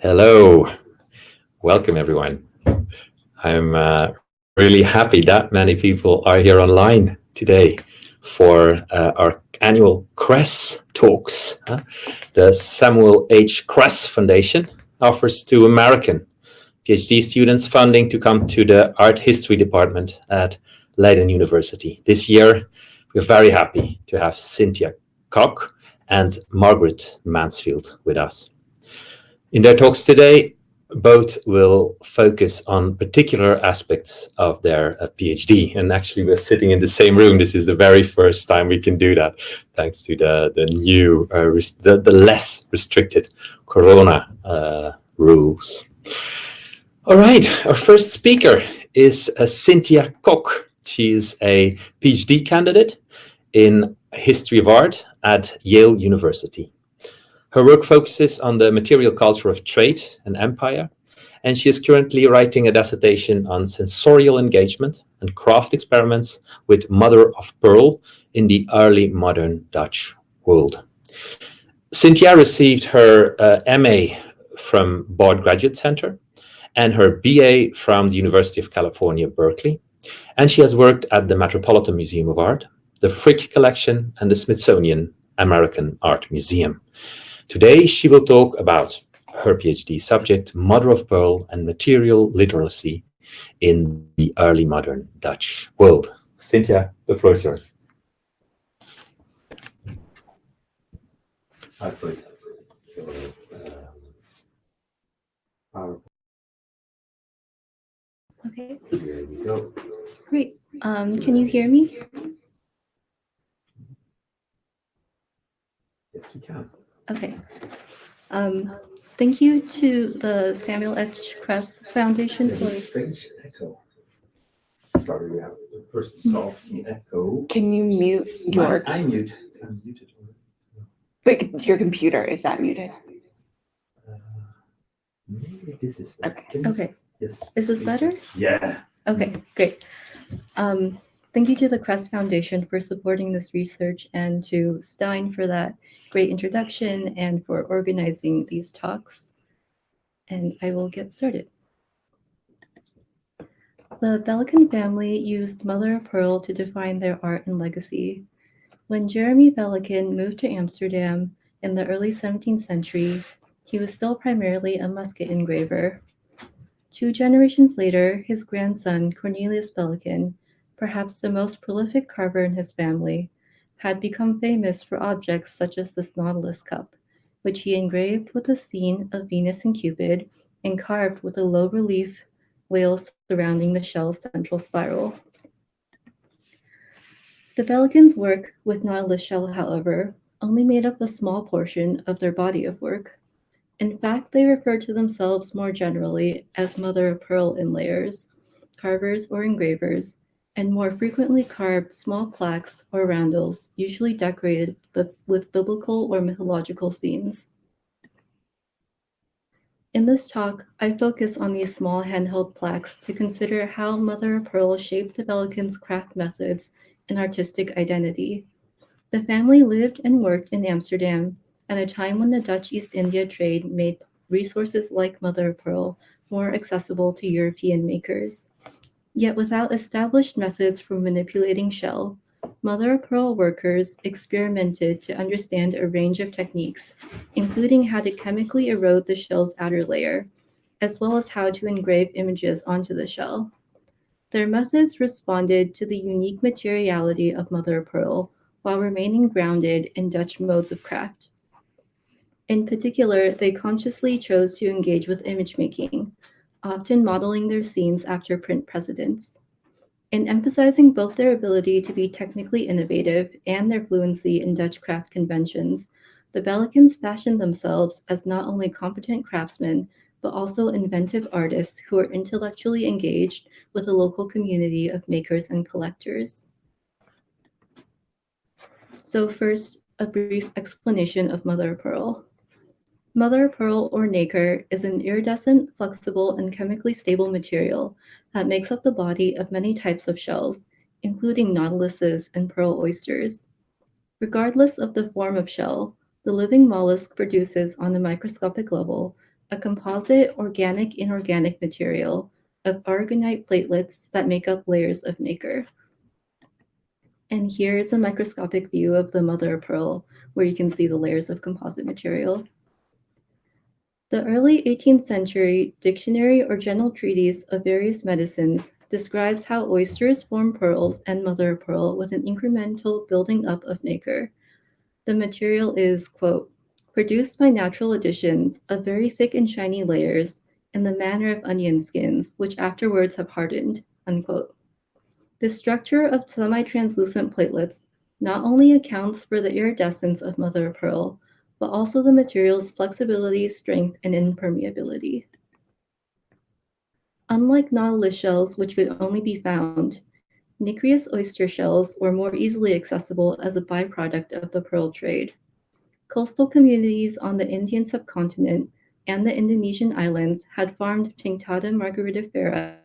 Hello, welcome everyone. I'm really happy that many people are here online today for our annual Kress talks. The Samuel H. Kress Foundation offers to American PhD students funding to come to the art history department at Leiden University. This year, we're very happy to have Cynthia Kok and Margaret Mansfield with us. In their talks today, both will focus on particular aspects of their PhD. And actually, we're sitting in the same room. This is the very first time we can do that, thanks to the new, the less restricted Corona rules. All right, our first speaker is Cynthia Kok. She's a PhD candidate in history of art at Yale University. Her work focuses on the material culture of trade and empire, and she is currently writing a dissertation on sensorial engagement and craft experiments with mother of pearl in the early modern Dutch world. Cynthia received her MA from Bard Graduate Center and her BA from the University of California, Berkeley, and she has worked at the Metropolitan Museum of Art, the Frick Collection, and the Smithsonian American Art Museum. Today, she will talk about her PhD subject, mother of pearl and material literacy in the early modern Dutch world. Cynthia, the floor is yours. Okay. Here we go. Great. Can you hear me? Yes, we can. Okay. Thank you to the Samuel H. Kress Foundation There's for. a strange echo. Sorry, we have to first solve the echo. Can you mute your? I'm muted. I'm muted. But your computer, is that muted? Maybe this is. Okay. Yes. Is this better? Yeah. Okay, great. Thank you to the Kress Foundation for supporting this research, and to Stein for that great introduction and for organizing these talks. And I will get started. The Bellekin family used mother of pearl to define their art and legacy. When Jeremy Bellekin moved to Amsterdam in the early 17th century, he was still primarily a musket engraver. 2 generations later, his grandson, Cornelis Bellekin, perhaps the most prolific carver in his family, had become famous for objects such as this Nautilus cup, which he engraved with a scene of Venus and Cupid and carved with a low-relief whale surrounding the shell's central spiral. The Bellekin's work with Nautilus shell, however, only made up a small portion of their body of work. In fact, they refer to themselves more generally as mother of pearl inlayers, carvers or engravers, and more frequently carved small plaques or roundels, usually decorated with biblical or mythological scenes. In this talk, I focus on these small handheld plaques to consider how mother of pearl shaped the Bellekin's craft methods and artistic identity. The family lived and worked in Amsterdam at a time when the Dutch East India trade made resources like mother of pearl more accessible to European makers. Yet without established methods for manipulating shell, mother of pearl workers experimented to understand a range of techniques, including how to chemically erode the shell's outer layer, as well as how to engrave images onto the shell. Their methods responded to the unique materiality of mother of pearl while remaining grounded in Dutch modes of craft. In particular, they consciously chose to engage with image making, often modeling their scenes after print precedents. In emphasizing both their ability to be technically innovative and their fluency in Dutch craft conventions, the Bellekins fashioned themselves as not only competent craftsmen, but also inventive artists who are intellectually engaged with a local community of makers and collectors. So first, a brief explanation of mother of pearl. Mother of pearl, or nacre, is an iridescent, flexible, and chemically stable material that makes up the body of many types of shells, including nautiluses and pearl oysters. Regardless of the form of shell, the living mollusk produces, on a microscopic level, a composite organic-inorganic material of aragonite platelets that make up layers of nacre. And here's a microscopic view of the mother of pearl, where you can see the layers of composite material. The early 18th century Dictionary or General Treatise of Various Medicines describes how oysters form pearls and mother of pearl with an incremental building up of nacre. The material is, quote, produced by natural additions of very thick and shiny layers in the manner of onion skins, which afterwards have hardened, unquote. The structure of semi-translucent platelets not only accounts for the iridescence of mother of pearl, but also the material's flexibility, strength, and impermeability. Unlike nautilus shells, which could only be found, nacreous oyster shells were more easily accessible as a byproduct of the pearl trade. Coastal communities on the Indian subcontinent and the Indonesian islands had farmed Pinctada margaritifera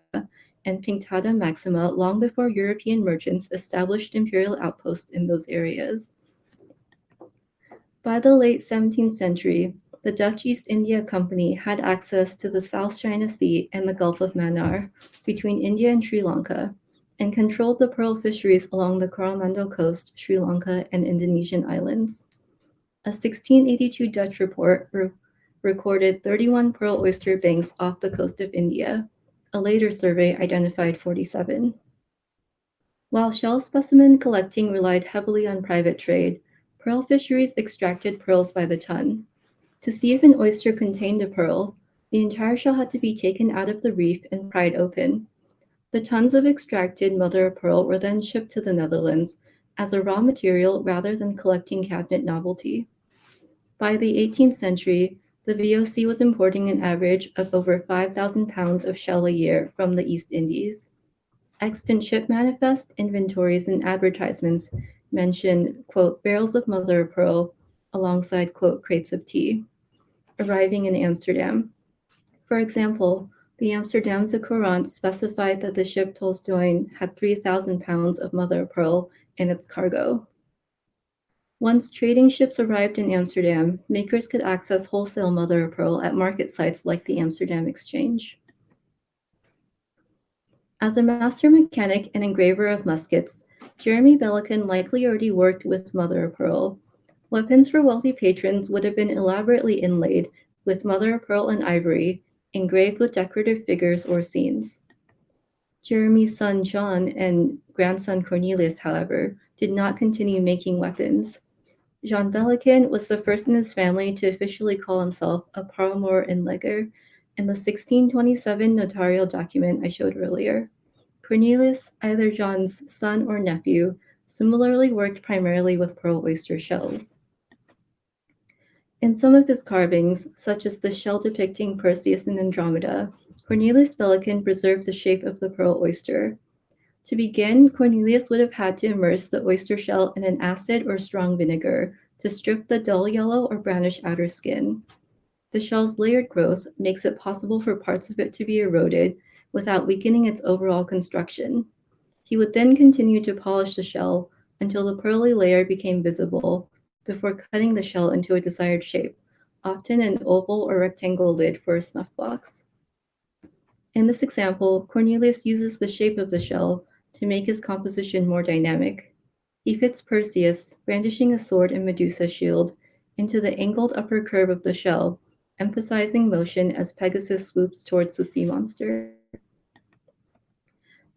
and Pinctada maxima long before European merchants established imperial outposts in those areas. By the late 17th century, the Dutch East India Company had access to the South China Sea and the Gulf of Mannar between India and Sri Lanka, and controlled the pearl fisheries along the Coromandel coast, Sri Lanka, and Indonesian islands. A 1682 Dutch report recorded 31 pearl oyster banks off the coast of India. A later survey identified 47. While shell specimen collecting relied heavily on private trade, pearl fisheries extracted pearls by the ton. To see if an oyster contained a pearl, the entire shell had to be taken out of the reef and pried open. The tons of extracted mother of pearl were then shipped to the Netherlands as a raw material rather than collecting cabinet novelty. By the 18th century, the VOC was importing an average of over 5,000 pounds of shell a year from the East Indies. Extant ship manifest, inventories, and advertisements mention, quote, barrels of mother of pearl alongside, quote, crates of tea, arriving in Amsterdam. For example, the Amsterdamse Courant specified that the ship Tolstoy had 3,000 pounds of mother of pearl in its cargo. Once trading ships arrived in Amsterdam, makers could access wholesale mother of pearl at market sites like the Amsterdam Exchange. As a master mechanic and engraver of muskets, Jeremy Bellekin likely already worked with mother of pearl. Weapons for wealthy patrons would have been elaborately inlaid with mother of pearl and ivory, engraved with decorative figures or scenes. Jeremy's son John and grandson Cornelis, however, did not continue making weapons. Jean Bellekin was the first in his family to officially call himself a parelmoersnijders in the 1627 notarial document I showed earlier. Cornelis, either John's son or nephew, similarly worked primarily with pearl oyster shells. In some of his carvings, such as the shell depicting Perseus and Andromeda, Cornelis Bellekin preserved the shape of the pearl oyster. To begin, Cornelius would have had to immerse the oyster shell in an acid or strong vinegar to strip the dull yellow or brownish outer skin. The shell's layered growth makes it possible for parts of it to be eroded without weakening its overall construction. He would then continue to polish the shell until the pearly layer became visible before cutting the shell into a desired shape, often an oval or rectangle lid for a snuff box. In this example, Cornelius uses the shape of the shell to make his composition more dynamic. He fits Perseus, brandishing a sword and Medusa shield, into the angled upper curve of the shell, emphasizing motion as Pegasus swoops towards the sea monster.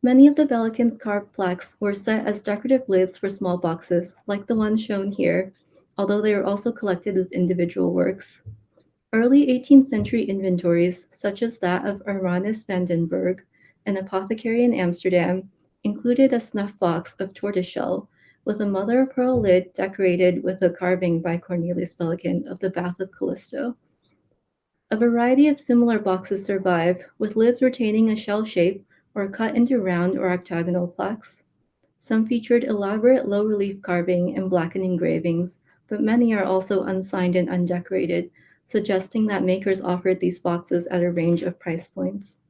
Many of the Bellekin's carved plaques were set as decorative lids for small boxes, like the one shown here, although they were also collected as individual works. Early 18th century inventories, such as that of Uranus van den Berg, an apothecary in Amsterdam, included a snuff box of tortoiseshell with a mother of pearl lid decorated with a carving by Cornelis Bellekin of the Bath of Callisto. A variety of similar boxes survive, with lids retaining a shell shape or cut into round or octagonal plaques. Some featured elaborate low-relief carving and blackened engravings, but many are also unsigned and undecorated, suggesting that makers offered these boxes at a range of price points.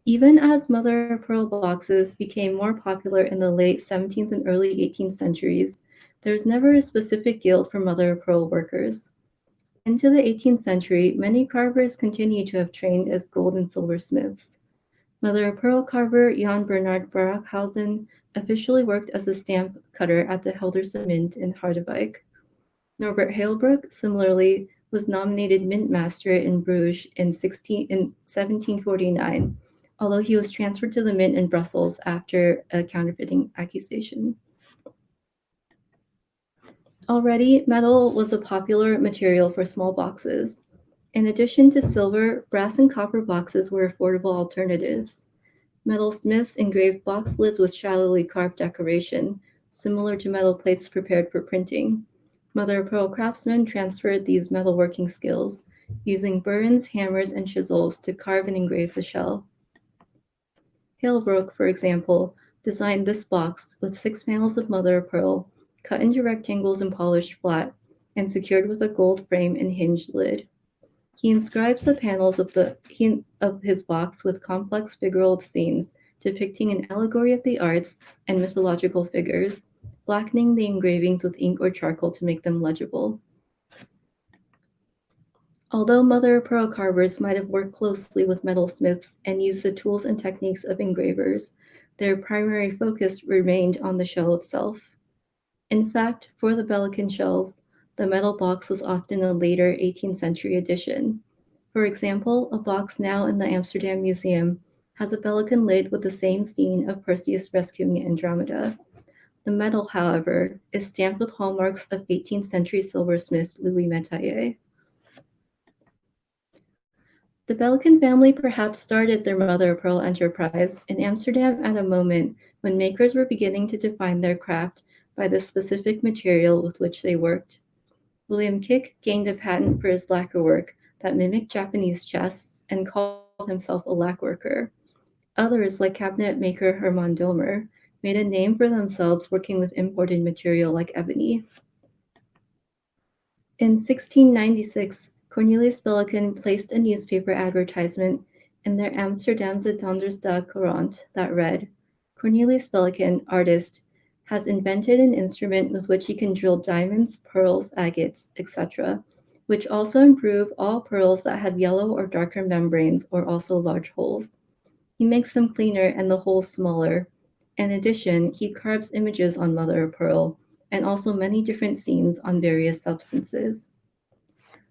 Even as mother of pearl boxes became more popular in the late 17th and early 18th centuries, there was never a specific guild for mother of pearl workers. Into the 18th century, many carvers continue to have trained as gold and silversmiths. Mother-of-pearl carver Jan Bernard Barachhausen officially worked as a stamp cutter at the Helderse Mint in Harderwijk. Norbert Heylbroeck, similarly, was nominated mint master in Bruges in 1749, although he was transferred to the mint in Brussels after a counterfeiting accusation. Already, metal was a popular material for small boxes. In addition to silver, brass and copper boxes were affordable alternatives. Metalsmiths engraved box lids with shallowly carved decoration, similar to metal plates prepared for printing. Mother-of-pearl craftsmen transferred these metalworking skills, using burins, hammers, and chisels to carve and engrave the shell. Heylbroeck, for example, designed this box with 6 panels of mother-of-pearl, cut into rectangles and polished flat, and secured with a gold frame and hinged lid. He inscribes the panels of his box with complex figural scenes depicting an allegory of the arts and mythological figures, blackening the engravings with ink or charcoal to make them legible. Although mother-of-pearl carvers might have worked closely with metalsmiths and used the tools and techniques of engravers, their primary focus remained on the shell itself. In fact, for the Bellekin shells, the metal box was often a later 18th century addition. For example, a box now in the Amsterdam Museum has a Bellekin lid with the same scene of Perseus rescuing Andromeda. The metal, however, is stamped with hallmarks of 18th century silversmith Louis Métayer. The Bellekin family perhaps started their mother-of-pearl enterprise in Amsterdam at a moment when makers were beginning to define their craft by the specific material with which they worked. William Kik gained a patent for his lacquer work that mimicked Japanese chests and called himself a lacquerworker. Others, like cabinet maker Herman Domer, made a name for themselves working with imported material like ebony. In 1696, Cornelis Bellekin placed a newspaper advertisement in their Amsterdamse Dondersdag Courant that read, "Cornelis Bellekin, artist, has invented an instrument with which he can drill diamonds, pearls, agates, etc., which also improve all pearls that have yellow or darker membranes or also large holes. He makes them cleaner and the holes smaller. In addition, he carves images on mother-of-pearl and also many different scenes on various substances."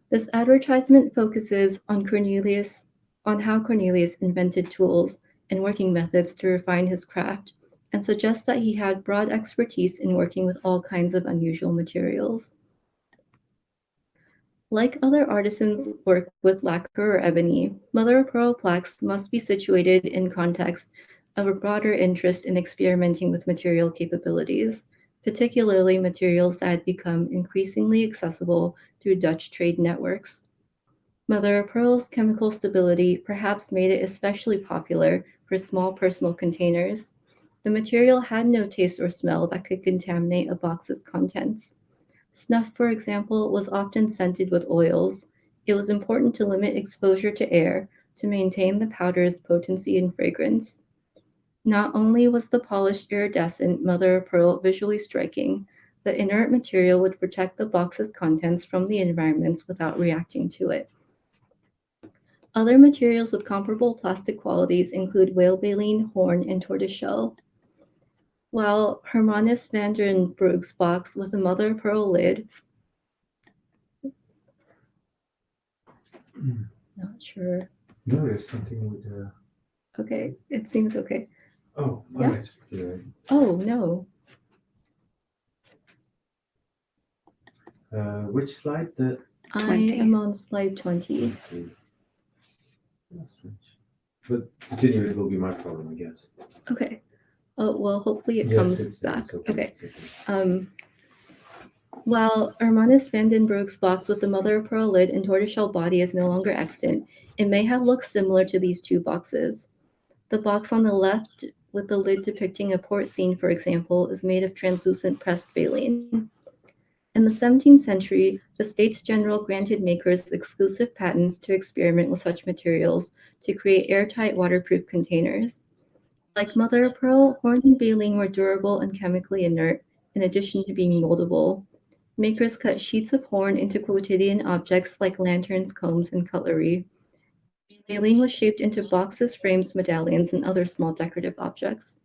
This advertisement focuses on how Cornelius invented tools and working methods to refine his craft, and suggests that he had broad expertise in working with all kinds of unusual materials. Like other artisans work with lacquer or ebony, mother-of-pearl plaques must be situated in context of a broader interest in experimenting with material capabilities, particularly materials that had become increasingly accessible through Dutch trade networks. Mother-of-pearl's chemical stability perhaps made it especially popular for small personal containers. The material had no taste or smell that could contaminate a box's contents. Snuff, for example, was often scented with oils. It was important to limit exposure to air to maintain the powder's potency and fragrance. Not only was the polished iridescent mother-of-pearl visually striking, the inert material would protect the box's contents from the environments without reacting to it. Other materials with comparable plastic qualities include whale baleen, horn, and tortoiseshell. While Hermanus van den Broek's box with a mother-of-pearl lid, not sure. No, there's something with Okay, it seems okay. Oh, Yeah. right. Yeah. Oh, no. Which slide? The 20. I am on slide 20. That's strange. But continue, it will be my problem, I guess. Okay. Oh, well, hopefully it Yes, comes back. it's okay. Okay. It's okay. While Hermanus van den Broek's box with the mother-of-pearl lid and tortoiseshell body is no longer extant, it may have looked similar to these two boxes. The box on the left, with the lid depicting a port scene, for example, is made of translucent pressed baleen. In the 17th century, the States General granted makers exclusive patents to experiment with such materials to create airtight, waterproof containers. Like mother-of-pearl, horn and baleen were durable and chemically inert, in addition to being moldable. Makers cut sheets of horn into quotidian objects like lanterns, combs, and cutlery. Baleen was shaped into boxes, frames, medallions, and other small decorative objects.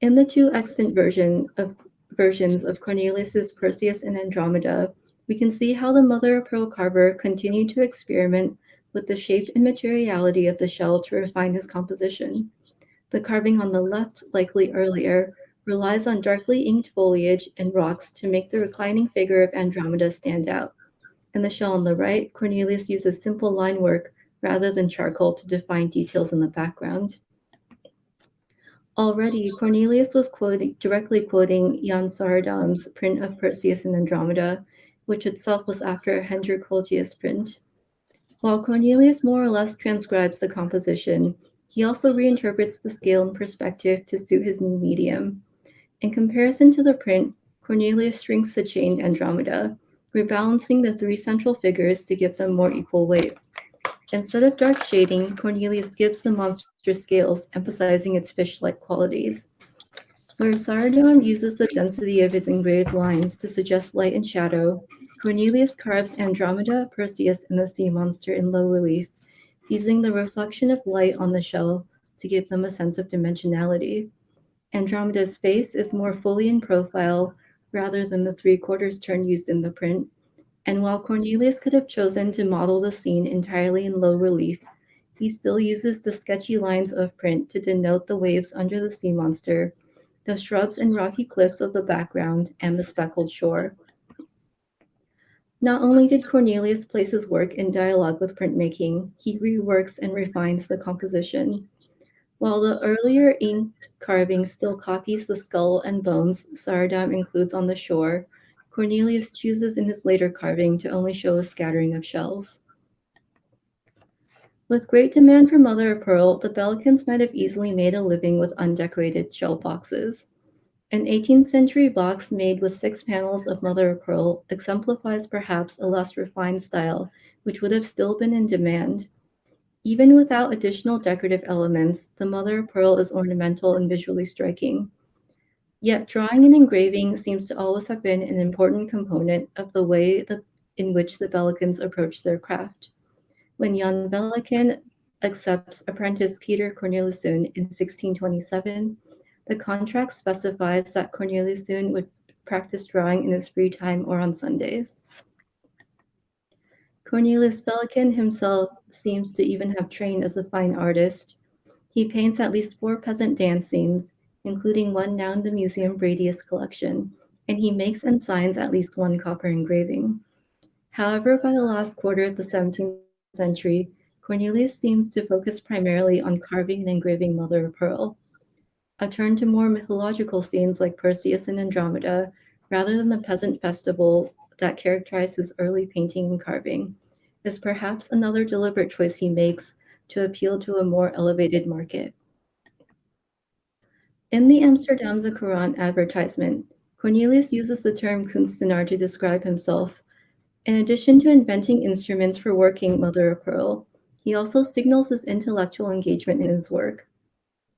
In the two extant versions of Cornelius's Perseus and Andromeda, we can see how the mother-of-pearl carver continued to experiment with the shape and materiality of the shell to refine his composition. The carving on the left, likely earlier, relies on darkly inked foliage and rocks to make the reclining figure of Andromeda stand out. In the shell on the right, Cornelius uses simple line work rather than charcoal to define details in the background. Already, Cornelius was directly quoting Jan Saardam's print of Perseus and Andromeda, which itself was after a Hendrik Holtje's print. While Cornelius more or less transcribes the composition, he also reinterprets the scale and perspective to suit his new medium. In comparison to the print, Cornelius shrinks the chained Andromeda, rebalancing the three central figures to give them more equal weight. Instead of dark shading, Cornelius gives the monster scales, emphasizing its fish-like qualities. Where Saardam uses the density of his engraved lines to suggest light and shadow, Cornelius carves Andromeda, Perseus, and the sea monster in low relief, using the reflection of light on the shell to give them a sense of dimensionality. Andromeda's face is more fully in profile rather than the three-quarters turn used in the print, and while Cornelius could have chosen to model the scene entirely in low relief, he still uses the sketchy lines of print to denote the waves under the sea monster, the shrubs and rocky cliffs of the background, and the speckled shore. Not only did Cornelius place his work in dialogue with printmaking, he reworks and refines the composition. While the earlier inked carving still copies the skull and bones Saardam includes on the shore, Cornelius chooses in his later carving to only show a scattering of shells. With great demand for mother of pearl, the Bellekins might have easily made a living with undecorated shell boxes. An 18th century box made with 6 panels of mother of pearl exemplifies perhaps a less refined style, which would have still been in demand. Even without additional decorative elements, the mother of pearl is ornamental and visually striking. Yet drawing and engraving seems to always have been an important component of the way in which the Bellekins approached their craft. When Jan Bellekin accepts apprentice Peter Corneliszoon in 1627, the contract specifies that Corneliszoon would practice drawing in his free time or on Sundays. Cornelis Bellekin himself seems to even have trained as a fine artist. He paints at least 4 peasant dance scenes, including one now in the Museum Bradius collection, and he makes and signs at least 1 copper engraving. However, by the last quarter of the 17th century, Cornelius seems to focus primarily on carving and engraving mother of pearl. A turn to more mythological scenes like Perseus and Andromeda, rather than the peasant festivals that characterize his early painting and carving, is perhaps another deliberate choice he makes to appeal to a more elevated market. In the Amsterdamse Courant advertisement, Cornelius uses the term Kunstenaar to describe himself. In addition to inventing instruments for working mother of pearl, he also signals his intellectual engagement in his work.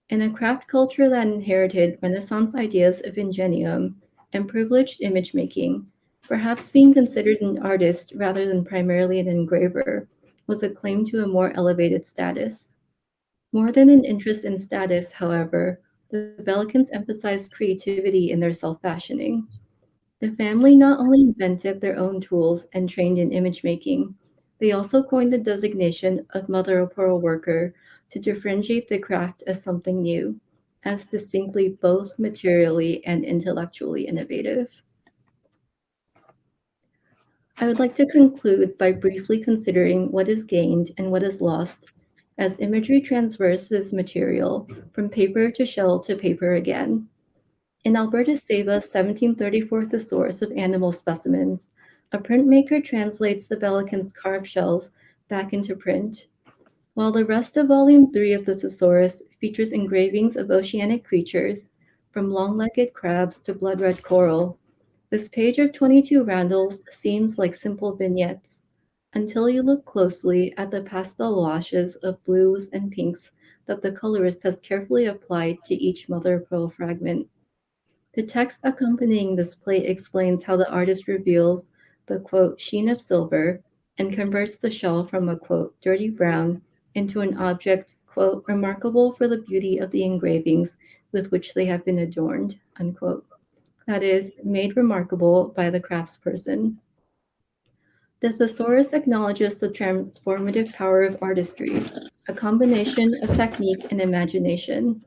In a craft culture that inherited Renaissance ideas of ingenium and privileged image making, perhaps being considered an artist rather than primarily an engraver was a claim to a more elevated status. More than an interest in status, however, the Bellikins emphasized creativity in their self-fashioning. The family not only invented their own tools and trained in image making, they also coined the designation of mother of pearl worker to differentiate the craft as something new, as distinctly both materially and intellectually innovative. I would like to conclude by briefly considering what is gained and what is lost as imagery transverses material from paper to shell to paper again. In Alberta Seva's 1734 Thesaurus of Animal Specimens, a printmaker translates the Bellekin's carved shells back into print, while the rest of Volume 3 of the Thesaurus features engravings of oceanic creatures, from long-legged crabs to blood-red coral. This page of 22 roundels seems like simple vignettes, until you look closely at the pastel washes of blues and pinks that the colorist has carefully applied to each mother of pearl fragment. The text accompanying this plate explains how the artist reveals the, quote, sheen of silver and converts the shell from a, quote, dirty brown into an object, quote, remarkable for the beauty of the engravings with which they have been adorned, unquote. That is, made remarkable by the craftsperson. The thesaurus acknowledges the transformative power of artistry, a combination of technique and imagination.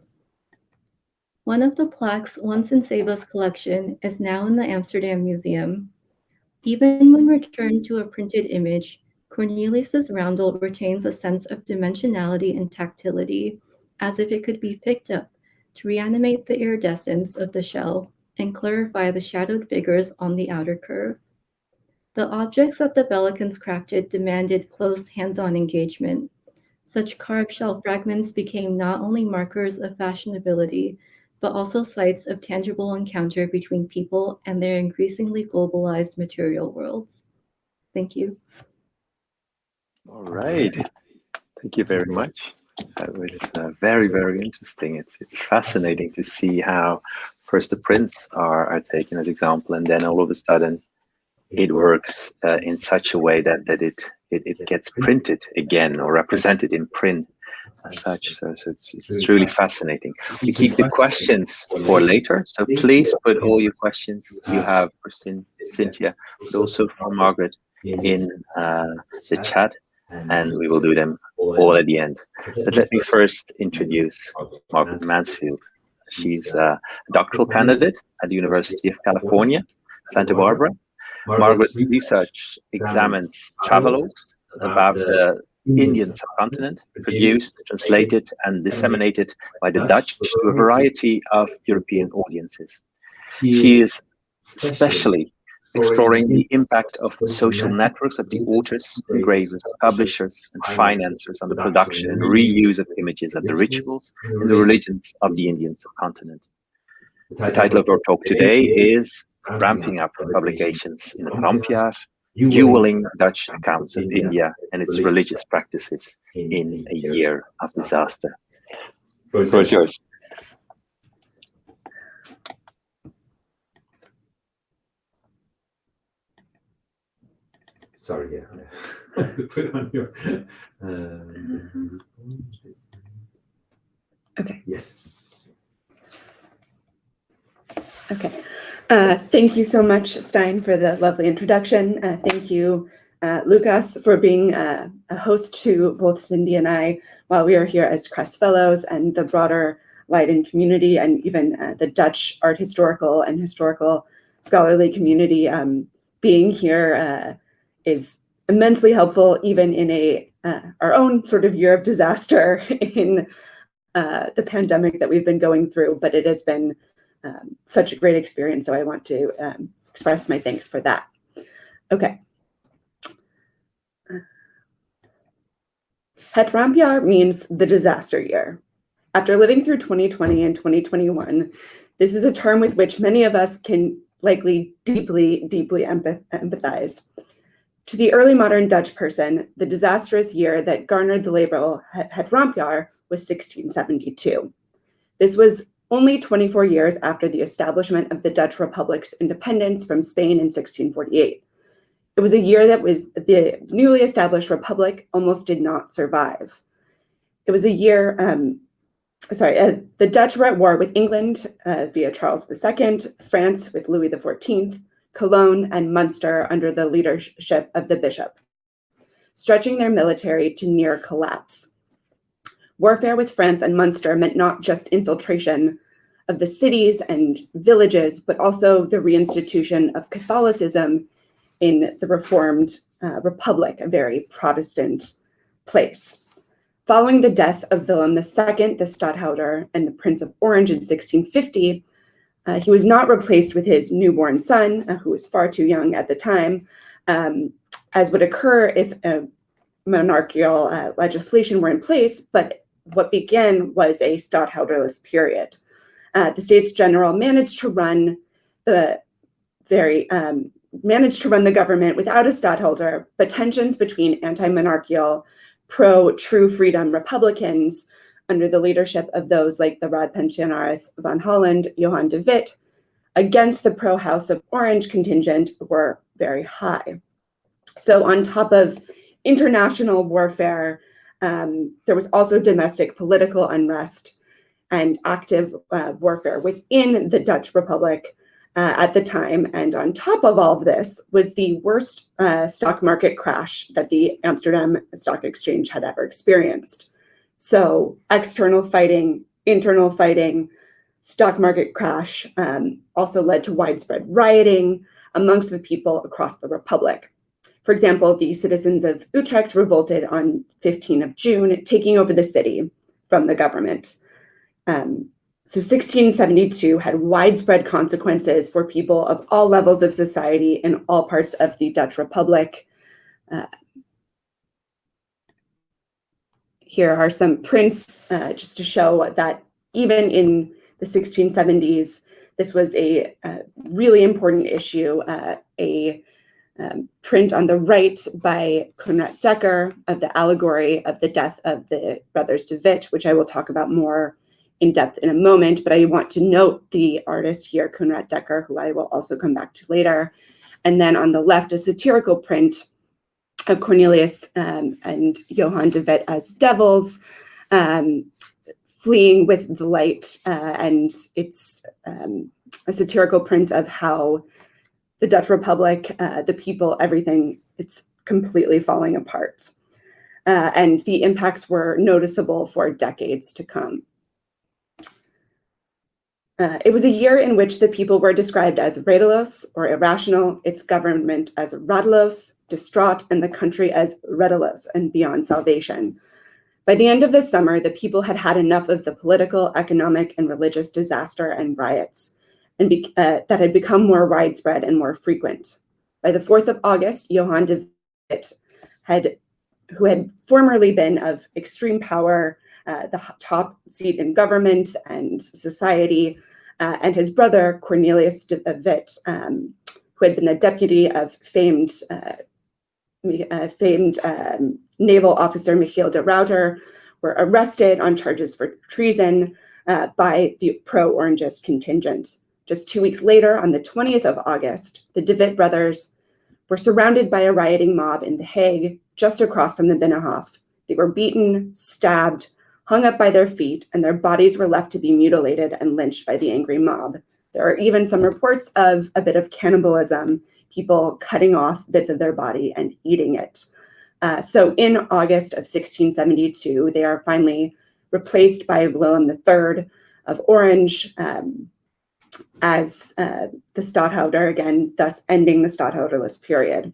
One of the plaques once in Seba's collection is now in the Amsterdam Museum. Even when returned to a printed image, Cornelis's roundel retains a sense of dimensionality and tactility, as if it could be picked up to reanimate the iridescence of the shell and clarify the shadowed figures on the outer curve. The objects that the Bellekins crafted demanded close hands-on engagement. Such carved shell fragments became not only markers of fashionability, but also sites of tangible encounter between people and their increasingly globalized material worlds. Thank you. All right. Thank you very much. That was very, very interesting. It's fascinating to see how first the prints are taken as example, and then all of a sudden it works in such a way that it gets printed again or represented in print as such. So it's truly fascinating. We keep the questions for later, so please put all your questions you have for Cynthia, but also for Margaret in the chat, and we will do them all at the end. But let me first introduce Margaret Mansfield. She's a doctoral candidate at the University of California, Santa Barbara. Margaret's research examines travelogues about the Indian subcontinent, produced, translated, and disseminated by the Dutch to a variety of European audiences. She is especially exploring the impact of social networks of the authors, engravers, publishers, and financiers on the production and reuse of images of the rituals and the religions of the Indian subcontinent. The title of our talk today is Ramping Up Publications in het Rampjaar, Dueling Dutch Accounts of India and its Religious Practices in a Year of Disaster. The floor is yours. Sorry, yeah. Put on your. Okay. Yes. Okay. Thank you so much, Stein, for the lovely introduction. Thank you, Lucas, for being a host to both Cindy and I while we are here as Kress Fellows, and the broader Leiden community, and even the Dutch art historical and historical scholarly community. Being here is immensely helpful, even in our own sort of year of disaster in the pandemic that we've been going through, but it has been such a great experience, so I want to express my thanks for that. Okay. Het rampjaar means the disaster year. After living through 2020 and 2021, this is a term with which many of us can likely deeply, deeply empathize. To the early modern Dutch person, the disastrous year that garnered the label Het rampjaar was 1672. This was only 24 years after the establishment of the Dutch Republic's independence from Spain in 1648. It was a year that the newly established republic almost did not survive. It was a year, the Dutch were at war with England via Charles II, France with Louis XIV, Cologne and Munster under the leadership of the bishop, stretching their military to near collapse. Warfare with France and Munster meant not just infiltration of the cities and villages, but also the reinstitution of Catholicism in the Reformed Republic, a very Protestant place. Following the death of Willem II, the Stadtholder and the Prince of Orange in 1650, he was not replaced with his newborn son, who was far too young at the time, as would occur if monarchical legislation were in place, but what began was a Stadtholderless period. The States General managed to run the government without a Stadtholder, but tensions between anti-monarchical, pro-true freedom Republicans under the leadership of those like the Raadpensionaris van Holland, Johan de Witt, against the pro-House of Orange contingent were very high. So on top of international warfare, there was also domestic political unrest and active warfare within the Dutch Republic at the time. And on top of all of this was the worst stock market crash that the Amsterdam Stock Exchange had ever experienced. So external fighting, internal fighting, stock market crash also led to widespread rioting amongst the people across the Republic. For example, the citizens of Utrecht revolted on 15th of June, taking over the city from the government. So 1672 had widespread consequences for people of all levels of society in all parts of the Dutch Republic. Here are some prints just to show that even in the 1670s, this was a really important issue. A print on the right by Conrad Dekker of the allegory of the death of the brothers de Witt, which I will talk about more in depth in a moment, but I want to note the artist here, Conrad Dekker, who I will also come back to later. And then on the left, a satirical print of Cornelis and Johan de Witt as devils, fleeing with the light, and it's a satirical print of how the Dutch Republic, the people, everything, it's completely falling apart. And the impacts were noticeable for decades to come. It was a year in which the people were described as redeloos or irrational, its government as radeloos, distraught, and the country as redeloos and beyond salvation. By the end of the summer, the people had had enough of the political, economic, and religious disaster and riots, and that had become more widespread and more frequent. By the 4th of August, Johan de Witt, who had formerly been of extreme power, the top seat in government and society, and his brother, Cornelis de Witt, who had been the deputy of famed naval officer Michiel de Ruyter, were arrested on charges for treason by the pro-Orangist contingent. Just 2 weeks later, on the 20th of August, the de Witt brothers were surrounded by a rioting mob in The Hague, just across from the Binnenhof. They were beaten, stabbed, hung up by their feet, and their bodies were left to be mutilated and lynched by the angry mob. There are even some reports of a bit of cannibalism, people cutting off bits of their body and eating it. So in August of 1672, they are finally replaced by Willem III of Orange as the stadhouder, again, thus ending the stadhouderless period.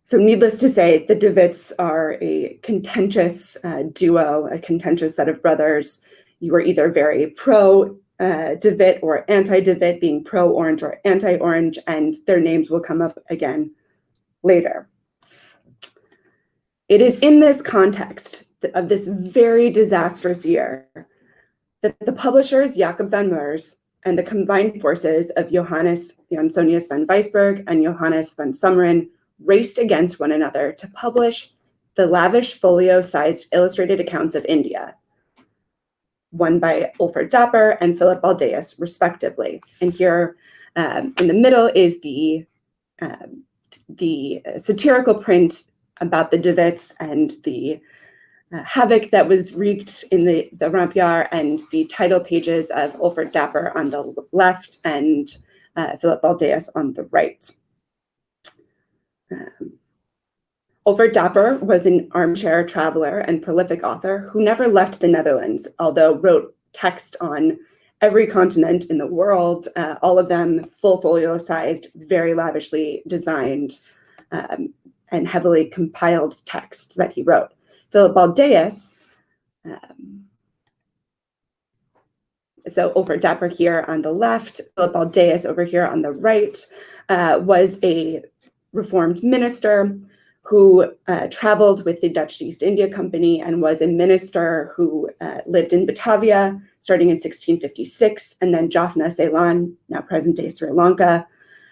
So needless to say, the de Witts are a contentious duo, a contentious set of brothers. You were either very pro-de Witt or anti-de Witt, being pro-Orange or anti-Orange, and their names will come up again later. It is in this context of this very disastrous year that the publishers Jacob van Meurs and the combined forces of Johannes Jansonius van Weisberg and Johannes van Summeren raced against one another to publish the lavish folio-sized illustrated accounts of India, one by Olfert Dapper and Philip Baldeus, respectively. And here in the middle is the satirical print about the de Witts and the havoc that was wreaked in the Rampier, and the title pages of Olfert Dapper on the left and Philip Baldeus on the right. Olfert Dapper was an armchair traveler and prolific author who never left the Netherlands, although wrote text on every continent in the world, all of them full folio-sized, very lavishly designed, and heavily compiled texts that he wrote. Philip Baldeus, so Olfert Dapper here on the left, Philip Baldeus over here on the right, was a Reformed minister who traveled with the Dutch East India Company and was a minister who lived in Batavia starting in 1656, and then Jaffna, Ceylon, now present-day Sri Lanka,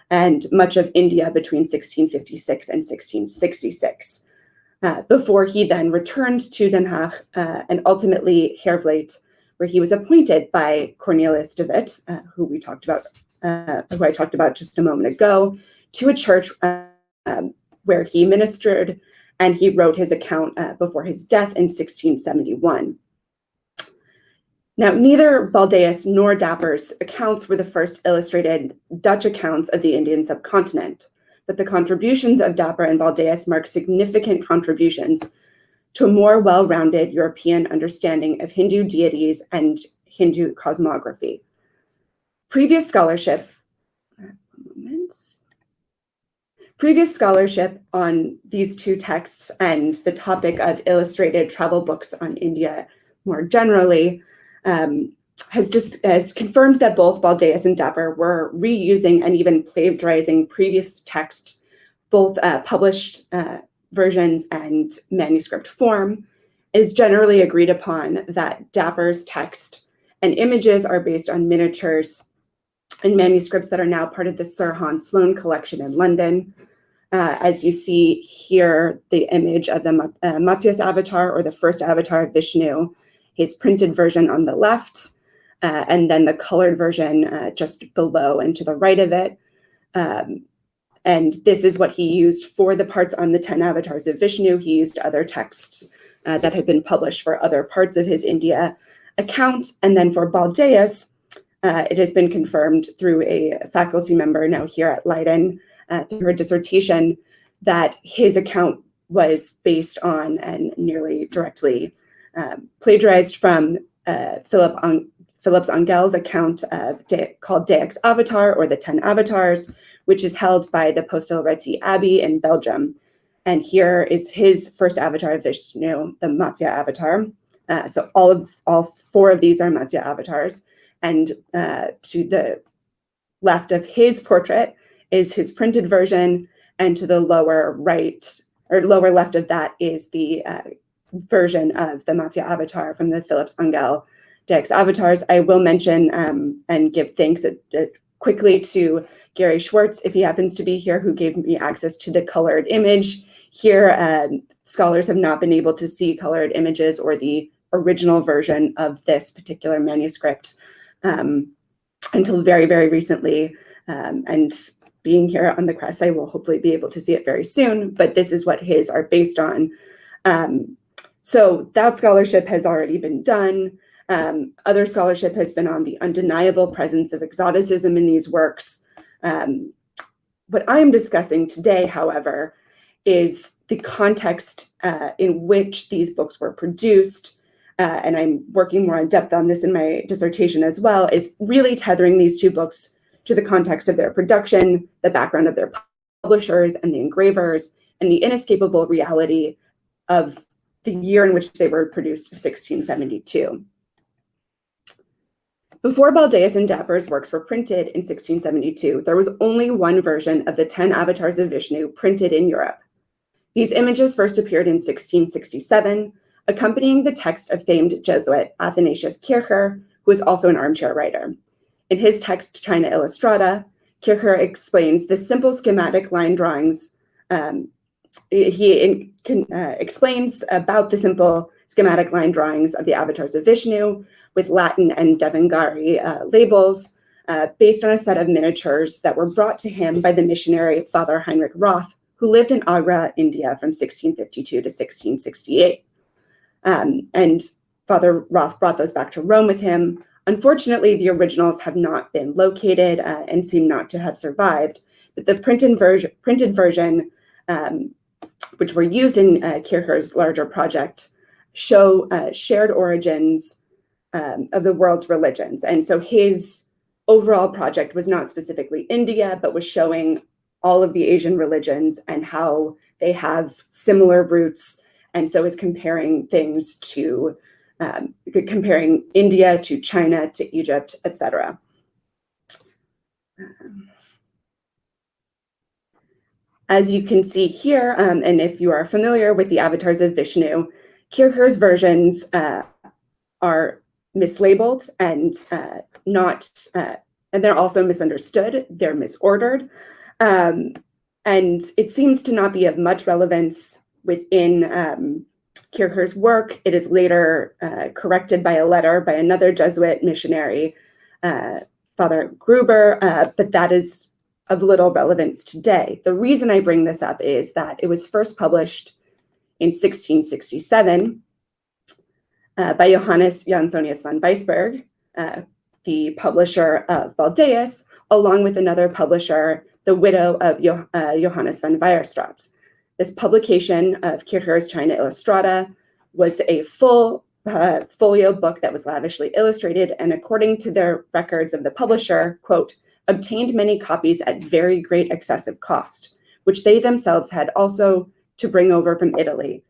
and much of India between 1656 and 1666. Before he then returned to Den Haag and ultimately Heylbroeck, where he was appointed by Cornelis de Witt, who I talked about just a moment ago, to a church where he ministered, and he wrote his account before his death in 1671. Now, neither Baldeus nor Dapper's accounts were the first illustrated Dutch accounts of the Indian subcontinent, but the contributions of Dapper and Baldeus mark significant contributions to a more well-rounded European understanding of Hindu deities and Hindu cosmography. Previous scholarship on these two texts and the topic of illustrated travel books on India more generally has confirmed that both Baldeus and Dapper were reusing and even plagiarizing previous texts, both published versions and manuscript form. It is generally agreed upon that Dapper's text and images are based on miniatures and manuscripts that are now part of the Sir Hans Sloane collection in London. As you see here, the image of the Matsya's avatar, or the first avatar of Vishnu, his printed version on the left, and then the colored version just below and to the right of it. And this is what he used for the parts on the 10 avatars of Vishnu. He used other texts that had been published for other parts of his India account. And then for Baldeus, it has been confirmed through a faculty member now here at Leiden, through her dissertation, that his account was based on and nearly directly plagiarized from Philips Engel's account called Deic's Avatar, or the 10 Avatars, which is held by the Postelretzi Abbey in Belgium. And here is his first avatar of Vishnu, the Matsya avatar. So all four of these are Matsya avatars. And to the left of his portrait is his printed version, and to the lower right or lower left of that is the version of the Matsya avatar from the Philips Engel Deic's Avatars. I will mention and give thanks quickly to Gary Schwartz, if he happens to be here, who gave me access to the colored image. Here, scholars have not been able to see colored images or the original version of this particular manuscript until very, very recently. And being here on the Kress, I will hopefully be able to see it very soon, but this is what his are based on. So that scholarship has already been done. Other scholarship has been on the undeniable presence of exoticism in these works. What I am discussing today, however, is the context in which these books were produced, and I'm working more in depth on this in my dissertation as well, is really tethering these two books to the context of their production, the background of their publishers and the engravers, and the inescapable reality of the year in which they were produced, 1672. Before Baldeus and Dapper's works were printed in 1672, there was only one version of the 10 Avatars of Vishnu printed in Europe. These images first appeared in 1667, accompanying the text of famed Jesuit Athanasius Kircher, who was also an armchair writer. In his text, China Illustrata, Kircher explains the simple schematic line drawings. He explains about the simple schematic line drawings of the avatars of Vishnu with Latin and Devangari labels based on a set of miniatures that were brought to him by the missionary Father Heinrich Roth, who lived in Agra, India from 1652 to 1668. And Father Roth brought those back to Rome with him. Unfortunately, the originals have not been located and seem not to have survived, but the printed version, which were used in Kircher's larger project, show shared origins of the world's religions. And so his overall project was not specifically India, but was showing all of the Asian religions and how they have similar roots. And so is comparing things to, comparing India to China, to Egypt, etc. As you can see here, and if you are familiar with the avatars of Vishnu, Kircher's versions are mislabeled and and they're also misunderstood. They're misordered, and it seems to not be of much relevance within Kierkegaard's work. It is later corrected by a letter by another Jesuit missionary, Father Gruber, but that is of little relevance today. The reason I bring this up is that it was first published in 1667 by Johannes Jansonius van Weisberg, the publisher of Baldeus, along with another publisher, the widow of Johannes van Weierstraat. This publication of Kierkegaard's China Illustrata was a full folio book that was lavishly illustrated, and according to their records of the publisher, quote, obtained many copies at very great excessive cost, which they themselves had also to bring over from Italy,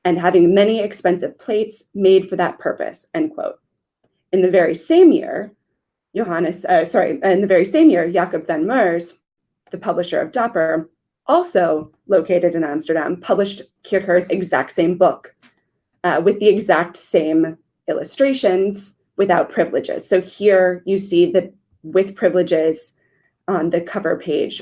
and having many expensive plates made for that purpose, end quote. In the very same year, Jacob van Meurs, the publisher of Dapper, also located in Amsterdam, published Kierkegaard's exact same book with the exact same illustrations without privileges. So here you see the with privileges on the cover page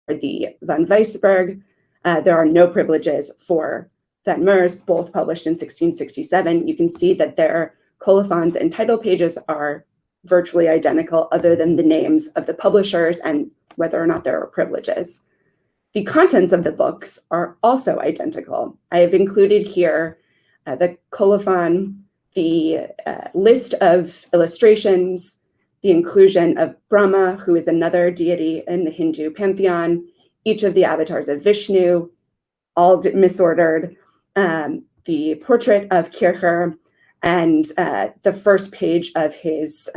for the Van Weisberg. There are no privileges for Van Meurs, both published in 1667. You can see that their colophons and title pages are virtually identical, other than the names of the publishers and whether or not there are privileges. The contents of the books are also identical. I have included here the colophon, the list of illustrations, the inclusion of Brahma, who is another deity in the Hindu pantheon, each of the avatars of Vishnu, all misordered, the portrait of Kierkegaard, and the first page of his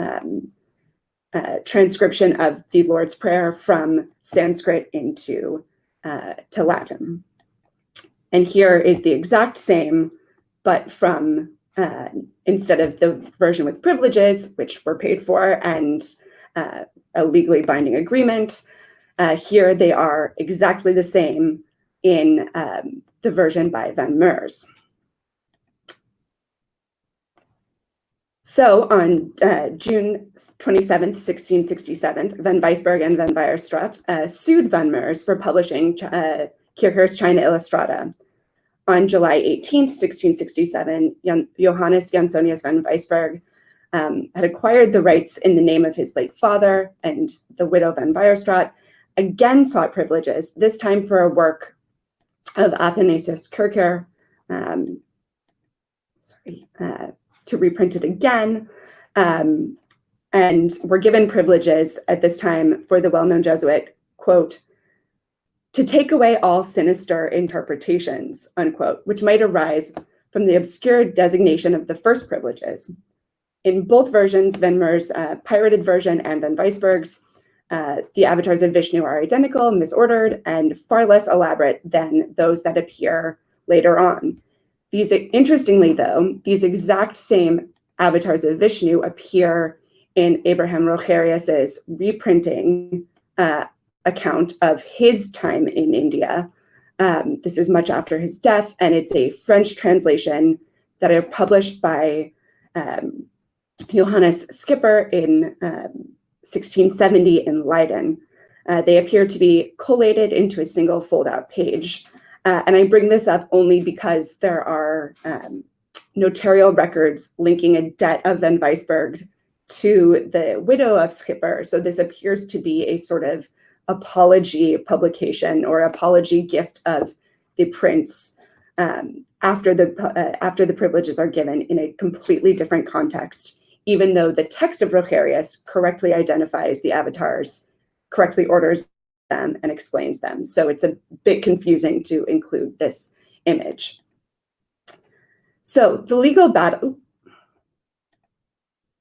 transcription of the Lord's Prayer from Sanskrit into to Latin. And here is the exact same, but from instead of the version with privileges, which were paid for, and a legally binding agreement, here they are exactly the same in the version by Van Meurs. So on June 27th, 1667, Van Weisberg and Van Weierstraat sued Van Meurs for publishing Kierkegaard's China Illustrata. On July 18th, 1667, Johannes Jansonius van Weisberg had acquired the rights in the name of his late father, and the widow Van Weierstraat again sought privileges, this time for a work of Athanasius Kircher, to reprint it again, and were given privileges at this time for the well-known Jesuit, quote, to take away all sinister interpretations, unquote, which might arise from the obscure designation of the first privileges. In both versions, Van Meurs' pirated version and Van Weisberg's, the avatars of Vishnu are identical, misordered, and far less elaborate than those that appear later on. These, interestingly though, these exact same avatars of Vishnu appear in Abraham Rogerius's reprinting account of his time in India. This is much after his death, and it's a French translation that are published by Johannes Schipper in 1670 in Leiden. They appear to be collated into a single fold-out page. And I bring this up only because there are notarial records linking a debt of Van Weisberg's to the widow of Schipper. So this appears to be a sort of apology publication or apology gift of the prince after the privileges are given in a completely different context, even though the text of Rogerius correctly identifies the avatars, correctly orders them, and explains them. So it's a bit confusing to include this image. So the legal battle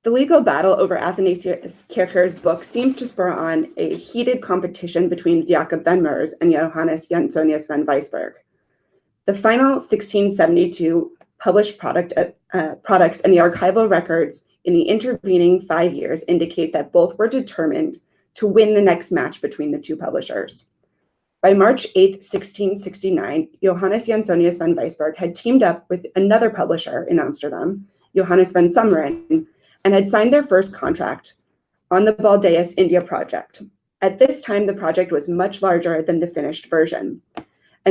over Athanasius Kierkegaard's book seems to spur on a heated competition between Jacob van Meurs and Johannes Jansonius van Weisberg. The final 1672 published products and the archival records in the intervening 5 years indicate that both were determined to win the next match between the two publishers. By March 8, 1669, Johannes Jansonius van Weisberg had teamed up with another publisher in Amsterdam, Johannes van Summeren, and had signed their first contract on the Baldeus India project. At this time, the project was much larger than the finished version. A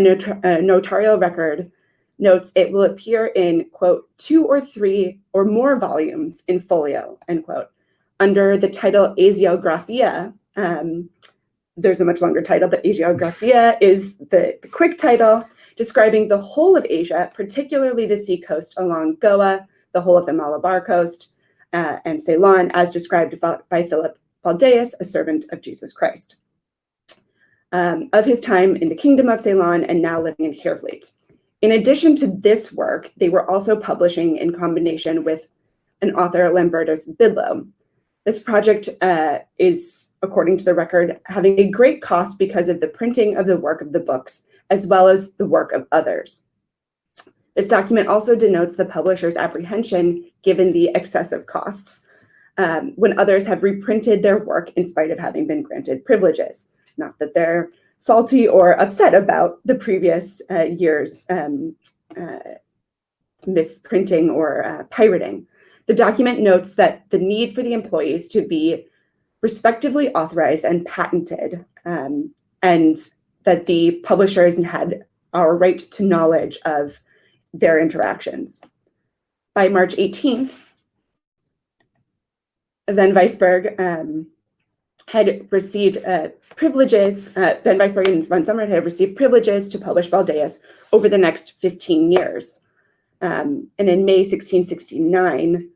notarial record notes it will appear in, quote, 2 or 3 or more volumes in folio, end quote, under the title Asiographia. There's a much longer title, but Asiographia is the quick title describing the whole of Asia, particularly the sea coast along Goa, the whole of the Malabar coast, and Ceylon, as described by Philip Baldeus, a servant of Jesus Christ, of his time in the kingdom of Ceylon and now living in Heylbroeck. In addition to this work, they were also publishing in combination with an author, Lambertus Bidlow. This project is, according to the record, having a great cost because of the printing of the work of the books, as well as the work of others. This document also denotes the publisher's apprehension given the excessive costs when others have reprinted their work in spite of having been granted privileges. Not that they're salty or upset about the previous year's misprinting or pirating. The document notes that the need for the employees to be respectively authorized and patented, and that the publishers had our right to knowledge of their interactions. By March 18th, Van Weisberg had received privileges, Van Weisberg and von Someren had received privileges to publish Baldeus over the next 15 years. And in May 1669,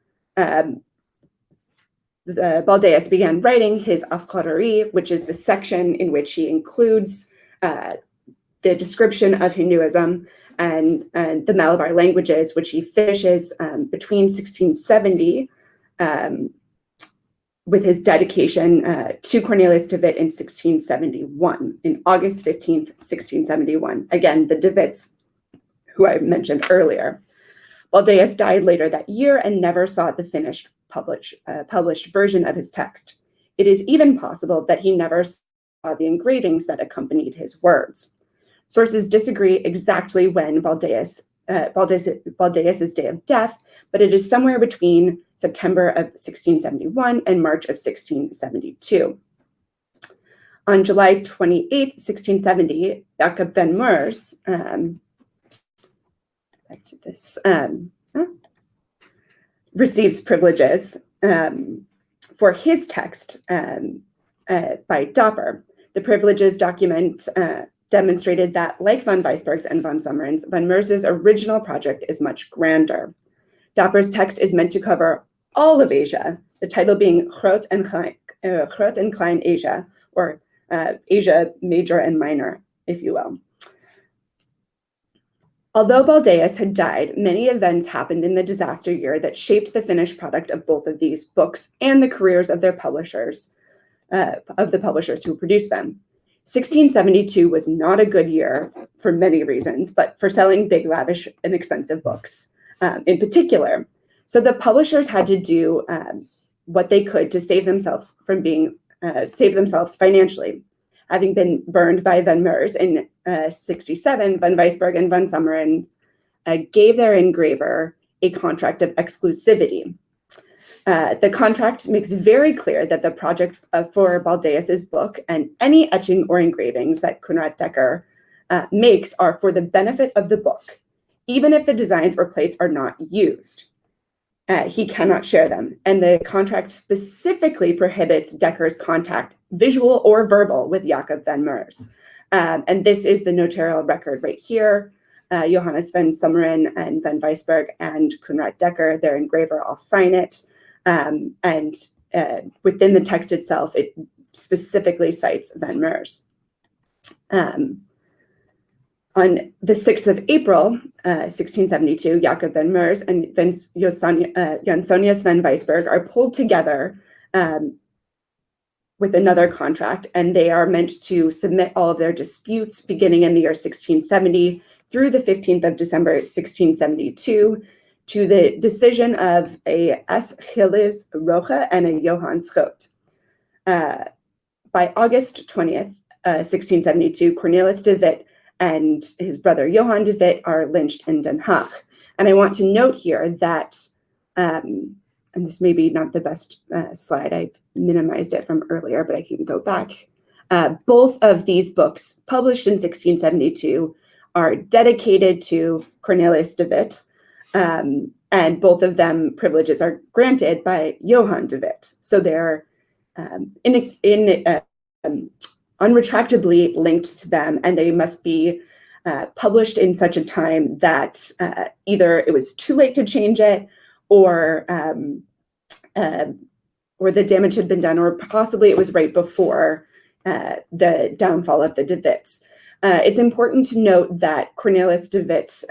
Baldeus began writing his Afqarari, which is the section in which he includes the description of Hinduism and the Malabar languages, which he finishes between 1670 with his dedication to Cornelis de Witt in 1671, in August 15th, 1671. Again, the de Witts, who I mentioned earlier. Baldeus died later that year and never saw the finished published version of his text. It is even possible that he never saw the engravings that accompanied his words. Sources disagree exactly when Baldeus's day of death, but it is somewhere between September of 1671 and March of 1672. On July 28th, 1670, Jacob van Meurs, back to this, receives privileges for his text by Dapper. The privileges document demonstrated that, like von Weisberg's and von Someren's, van Meurs's original project is much grander. Dapper's text is meant to cover all of Asia, the title being Groot en Klein Asia, or Asia Major and Minor, if you will. Although Baldeus had died, many events happened in the disaster year that shaped the finished product of both of these books and the careers of their publishers, of the publishers who produced them. 1672 was not a good year for many reasons, but for selling big, lavish, and expensive books in particular. So the publishers had to do what they could to save themselves from being financially. Having been burned by Van Meurs in 67, Van Weisberg and von Someren gave their engraver a contract of exclusivity. The contract makes very clear that the project for Baldeus's book and any etching or engravings that Conrad Decker makes are for the benefit of the book, even if the designs or plates are not used. He cannot share them, and the contract specifically prohibits Decker's contact, visual or verbal, with Jacob van Meurs. And this is the notarial record right here. Johannes van Someren and van Weisberg and Conrad Decker, their engraver, all sign it. And within the text itself, it specifically cites van Meurs. On the 6th of April, 1672, Jacob van Meurs and Jansonius van Weisberg are pulled together with another contract, and they are meant to submit all of their disputes beginning in the year 1670 through the 15th of December, 1672, to the decision of a S. Gilles Roche and a Johann Schoot. By August 20th, 1672, Cornelis de Witt and his brother Johann de Witt are lynched in Den Haag. And I want to note here that, and this may be not the best slide, I've minimized it from earlier, but I can go back. Both of these books, published in 1672, are dedicated to Cornelis de Witt, and both of them privileges are granted by Johann de Witt. So they're unretractably linked to them, and they must be published in such a time that either it was too late to change it, or the damage had been done, or possibly it was right before the downfall of the de Witts. It's important to note that Cornelis de Witt,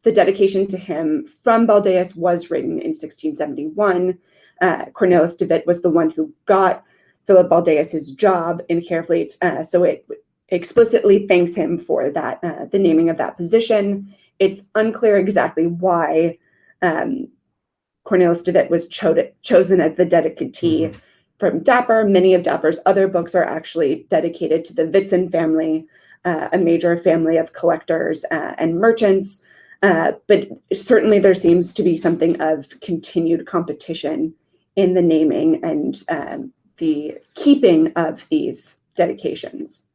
the dedication to him from Baldeus was written in 1671. Cornelis de Witt was the one who got Philip Baldeus his job in Heylbroeck, so it explicitly thanks him for that, the naming of that position. It's unclear exactly why Cornelis de Witt was chosen as the dedicatee from Dapper. Many of Dapper's other books are actually dedicated to the Witzen family, a major family of collectors and merchants. But certainly there seems to be something of continued competition in the naming and the keeping of these dedications.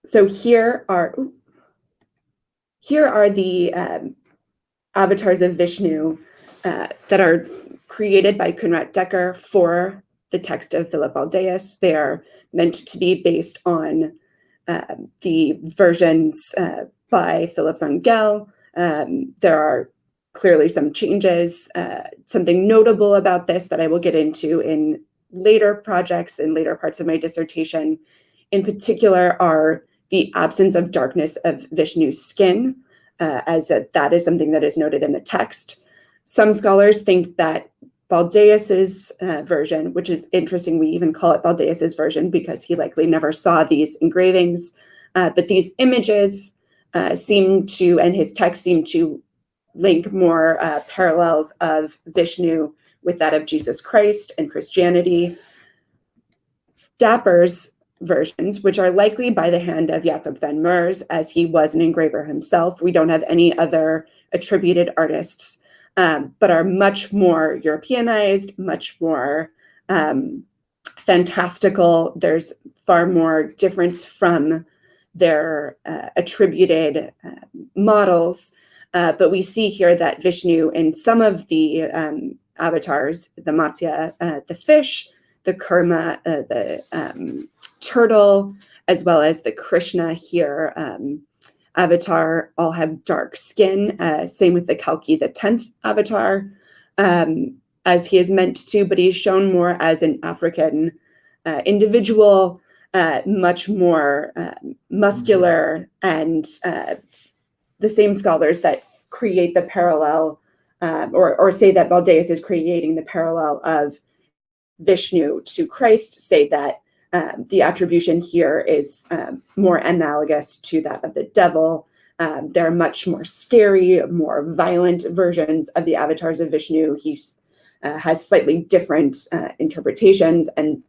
So here are the avatars of Vishnu that are created by Kunrat Dekker for the text of Philip Baldeus. They are meant to be based on the versions by Philip Zangel. There are clearly some changes. Something notable about this that I will get into in later projects and later parts of my dissertation, in particular, are the absence of darkness of Vishnu's skin, as that is something that is noted in the text. Some scholars think that Baldeus's version, which is interesting, we even call it Baldeus's version because he likely never saw these engravings, but these images seem to, and his text seem to link more parallels of Vishnu with that of Jesus Christ and Christianity. Dapper's versions, which are likely by the hand of Jacob van Meurs, as he was an engraver himself. We don't have any other attributed artists, but are much more Europeanized, much more fantastical. There's far more difference from their attributed models. But we see here that Vishnu in some of the avatars, the Matsya, the fish, the Kurma, the turtle, as well as the Krishna here, avatar, all have dark skin. Same with the Kalki, the 10th avatar, as he is meant to, but he's shown more as an African individual, much more muscular, and the same scholars that create the parallel, or say that Baldeus is creating the parallel of Vishnu to Christ, say that the attribution here is more analogous to that of the devil. There are much more scary, more violent versions of the avatars of Vishnu. He has slightly different interpretations, and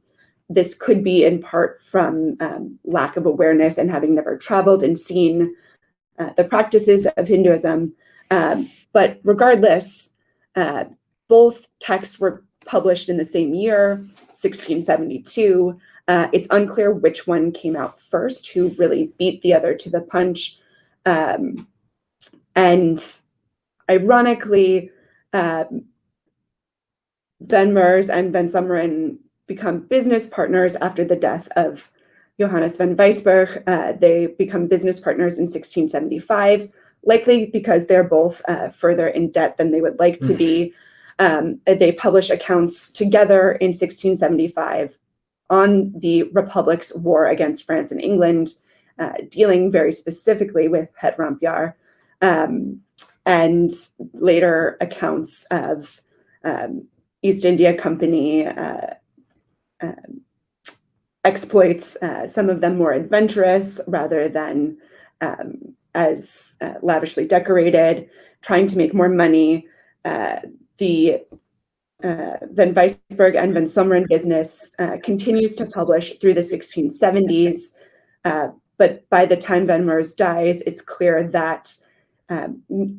this could be in part from lack of awareness and having never traveled and seen the practices of Hinduism. But regardless, both texts were published in the same year, 1672. It's unclear which one came out first, who really beat the other to the punch. And ironically, Van Meurs and Van Summeren become business partners after the death of Johannes van Weisberg. They become business partners in 1675, likely because they're both further in debt than they would like to be. They publish accounts together in 1675 on the Republic's war against France and England, dealing very specifically with Het Rampjaar, and later accounts of East India Company exploits, some of them more adventurous rather than as lavishly decorated, trying to make more money. The Van Weisberg and Van Summeren business continues to publish through the 1670s, but by the time Van Meurs dies, it's clear that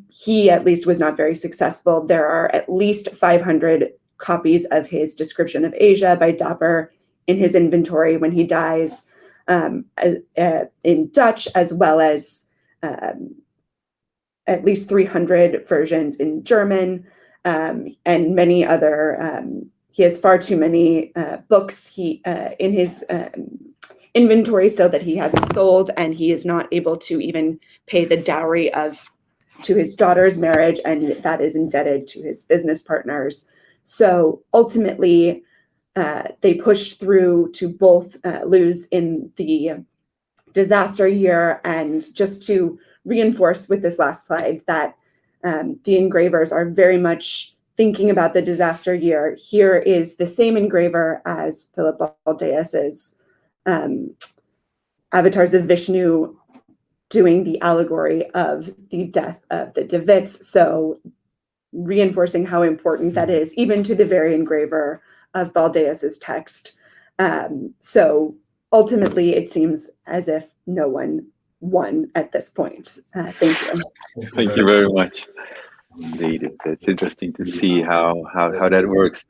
he at least was not very successful. There are at least 500 copies of his description of Asia by Dapper in his inventory when he dies, in Dutch, as well as at least 300 versions in German, and many other. He has far too many books in his inventory so that he hasn't sold, and he is not able to even pay the dowry to his daughter's marriage, and that is indebted to his business partners. So ultimately, they pushed through to both lose in the disaster year. And just to reinforce with this last slide that the engravers are very much thinking about the disaster year. Here is the same engraver as Philip Baldeus's avatars of Vishnu doing the allegory of the death of the De Witts. So reinforcing how important that is, even to the very engraver of Baldeus's text. So ultimately, it seems as if no one won at this point. Thank you. Thank you very much. Indeed, it's interesting to see how that works.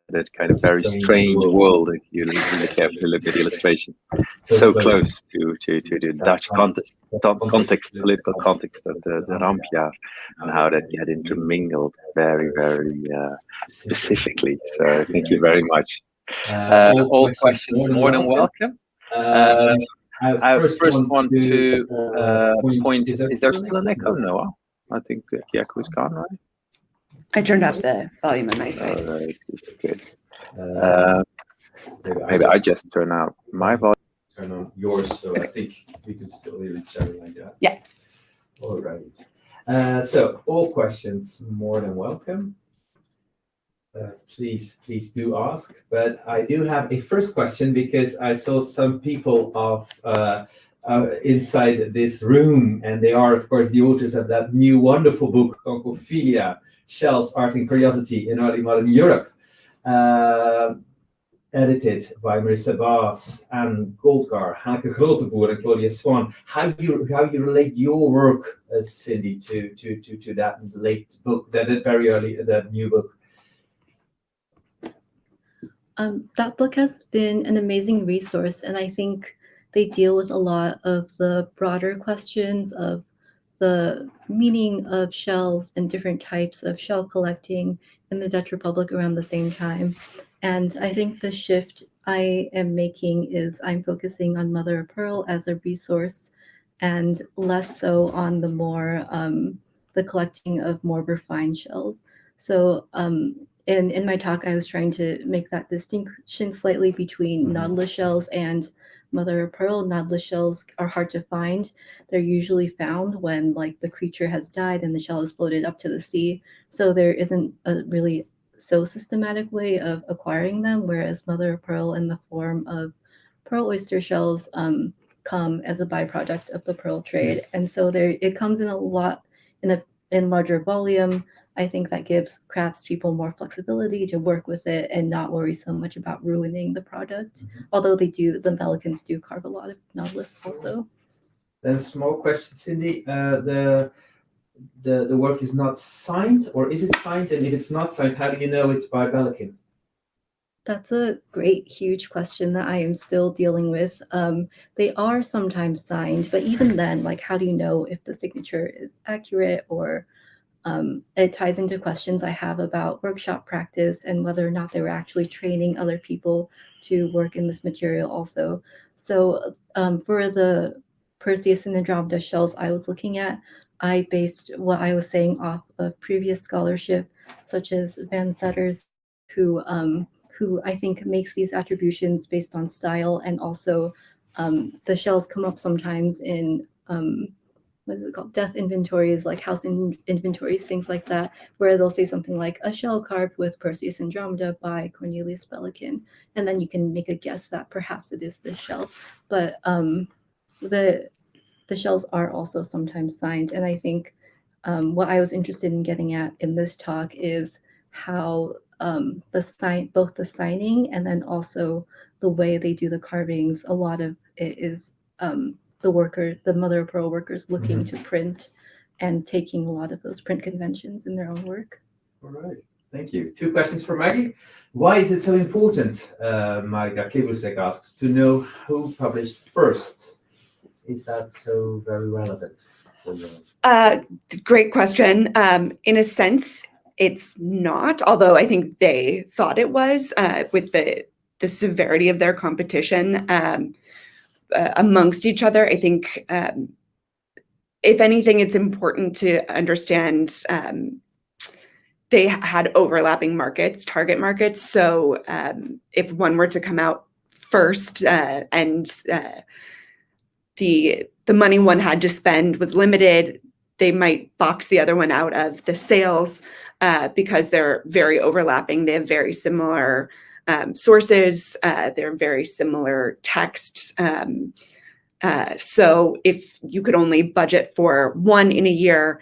That kind of very strange world. If you really carefully look at the illustrations, so close to the Dutch context, political context of the rampjaar, and how that get intermingled very, very specifically. So thank you very much. All questions more than welcome. I first want to point. Is there still an echo, Noah? I think the echo is gone, right? I turned up the volume on my side. All right, good. Maybe I just turn out my volume. Turn on yours, so I think we can still hear each other like that. Yeah. All right. So all questions more than welcome. Please do ask. But I do have a first question because I saw some people inside this room, and they are, of course, the authors of that new wonderful book, Oncophilia, Shells, Art and Curiosity in Early Modern Europe, edited by Marissa Baas, Anne Goldgar, Hanneke Groteboer, and Claudia Swan. How you relate your work, Cindy, to that late book, that new book? That book has been an amazing resource, and I think they deal with a lot of the broader questions of the meaning of shells and different types of shell collecting in the Dutch Republic around the same time. And I think the shift I am making is I'm focusing on mother of pearl as a resource and less so on the more the collecting of more refined shells. So in my talk, I was trying to make that distinction slightly between nautilus shells and mother of pearl. Nautilus shells are hard to find. They're usually found when like the creature has died and the shell is floated up to the sea. So there isn't a really so systematic way of acquiring them, whereas mother of pearl in the form of pearl oyster shells come as a byproduct of the pearl trade. Yes. And so it comes in a lot in larger volume. I think that gives craftspeople more flexibility to work with it and not worry so much about ruining the product. Mm-hmm. Although the Belleckins do carve a lot of nautilus also. Then a small question, Cindy. The work is not signed, or is it signed? And if it's not signed, how do you know it's by Bellekin? That's a great, huge question that I am still dealing with. They are sometimes signed, but even then, like, how do you know if the signature is accurate? Or it ties into questions I have about workshop practice and whether or not they were actually training other people to work in this material also. So for the Perseus and Andromeda shells I was looking at, I based what I was saying off of previous scholarship, such as Van Setters, who I think makes these attributions based on style, and also the shells come up sometimes in what is it called? Death inventories, like house inventories, things like that, where they'll say something like a shell carved with Perseus Andromeda by Cornelis Bellekin, and then you can make a guess that perhaps it is this shell. But the shells are also sometimes signed, and I think what I was interested in getting at in this talk is how both the signing and then also the way they do the carvings, a lot of it is the mother of pearl workers looking to print and taking a lot of those print conventions in their own work. All right, thank you. 2 questions for Maggie. Why is it so important, Margaret asks, to know who published first? Is that so very relevant? Great question. In a sense, it's not, although I think they thought it was with the severity of their competition amongst each other. I think, if anything, it's important to understand they had overlapping markets, target markets. So if one were to come out first and the money one had to spend was limited, they might box the other one out of the sales because they're very overlapping. They have very similar sources. They're very similar texts. So if you could only budget for one in a year,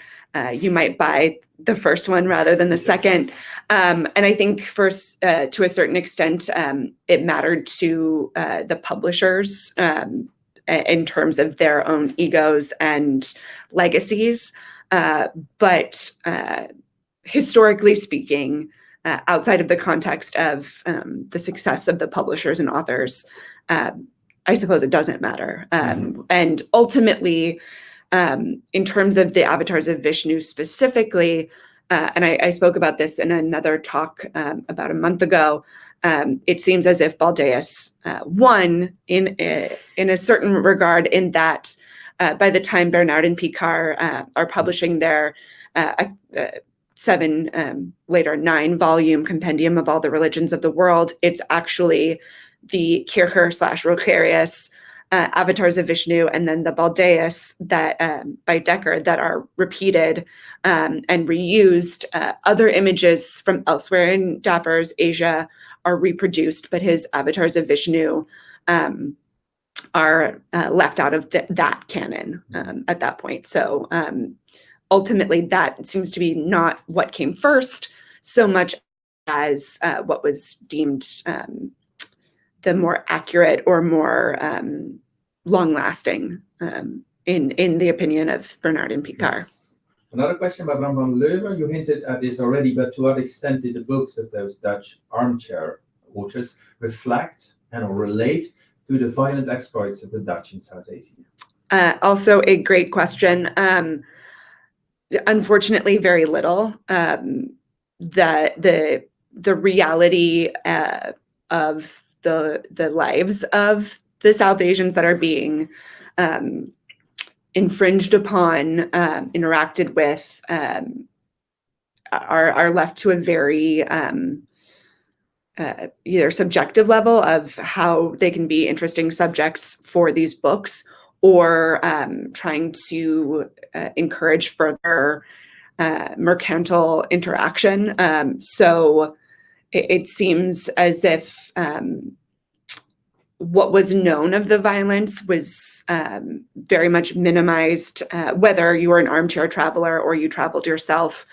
you might buy the first one rather than the second. And I think first, to a certain extent, it mattered to the publishers in terms of their own egos and legacies. But historically speaking, outside of the context of the success of the publishers and authors, I suppose it doesn't matter. And ultimately, in terms of the avatars of Vishnu specifically, and I spoke about this in another talk about a month ago, it seems as if Baldeus won in a certain regard, in that by the time Bernard and Picard are publishing their 9-volume compendium of all the religions of the world, it's actually the Kircher / Rogerius avatars of Vishnu, and then the Baldeus that by Decker that are repeated and reused. Other images from elsewhere in Dapper's Asia are reproduced, but his avatars of Vishnu are left out of that canon at that point. So ultimately, that seems to be not what came first so much as what was deemed the more accurate or more long-lasting, in the opinion of Bernard and Picard. Yes. Another question about Bram van Leuven. You hinted at this already, but to what extent did the books of those Dutch armchair authors reflect and relate to the violent exploits of the Dutch in South Asia? Also a great question. Unfortunately, very little. The reality of the lives of the South Asians that are being infringed upon, interacted with, are left to a very either subjective level of how they can be interesting subjects for these books, or trying to encourage further mercantile interaction. So it seems as if what was known of the violence was very much minimized, whether you were an armchair traveler or you traveled yourself.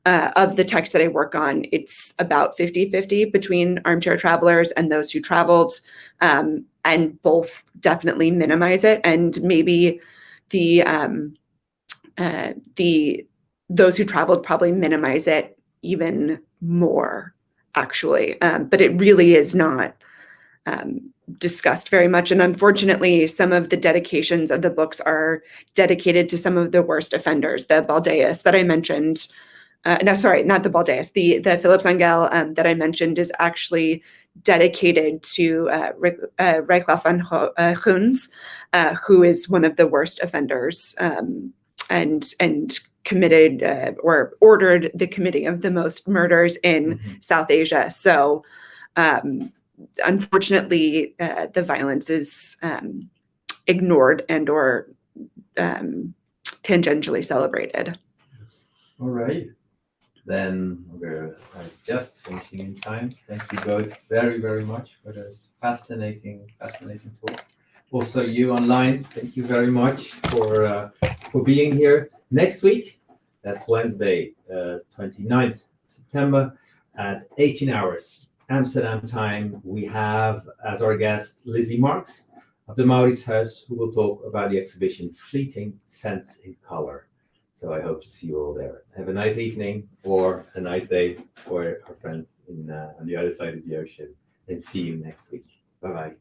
Of the text that I work on, it's about 50-50 between armchair travelers and those who traveled, and both definitely minimize it. And maybe those who traveled probably minimize it even more, actually. But it really is not discussed very much. And unfortunately, some of the dedications of the books are dedicated to some of the worst offenders. The Baldeus that I mentioned, no, sorry, not the Baldeus, the Philips Angel that I mentioned is actually dedicated to Reichlaf van Guns, who is one of the worst offenders, and committed or ordered the committing of the most murders in South Asia. So unfortunately, the violence is ignored and or tangentially celebrated. All right. Then we're just finishing in time. Thank you both very, very much for those fascinating talks. Also, you online, thank you very much for being here. Next week, that's Wednesday, 29th September at 18 hours Amsterdam time. We have as our guest Lizzie Marks of the Mauritshuis, who will talk about the exhibition Fleeting Sense in Color. So I hope to see you all there. Have a nice evening or a nice day for our friends on the other side of the ocean, and see you next week. Bye-bye.